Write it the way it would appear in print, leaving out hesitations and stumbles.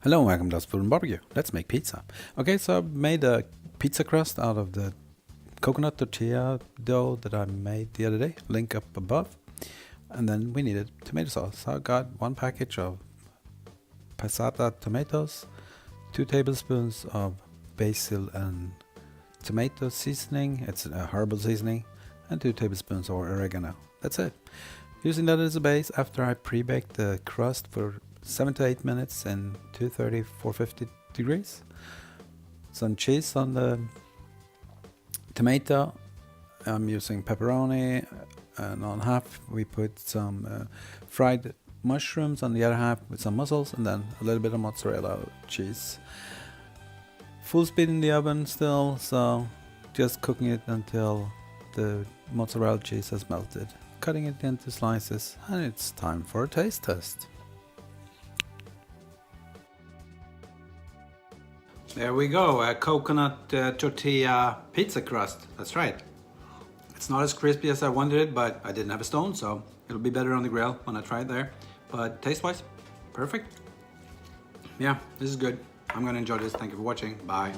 Hello and welcome to Food and Barbecue. Let's make pizza. Okay, so I made a pizza crust out of the coconut tortilla dough that I made the other day. Link up above. And then we needed tomato sauce. So I got one package of passata tomatoes, 2 tablespoons of basil and tomato seasoning. It's a herbal seasoning. And 2 tablespoons of oregano. That's it. Using that as a base, after I pre-baked the crust for 7 to 8 minutes in 230, 450 degrees. Some cheese on the tomato. I'm using pepperoni, and on half we put some fried mushrooms, on the other half with some mussels, and then a little bit of mozzarella cheese. Full speed in the oven still, so just cooking it until the mozzarella cheese has melted. Cutting it into slices, and it's time for a taste test. There we go, a coconut tortilla pizza crust. That's right. It's not as crispy as I wanted it, but I didn't have a stone, so it'll be better on the grill when I try it there. But taste-wise, perfect. Yeah, this is good. I'm gonna enjoy this. Thank you for watching. Bye.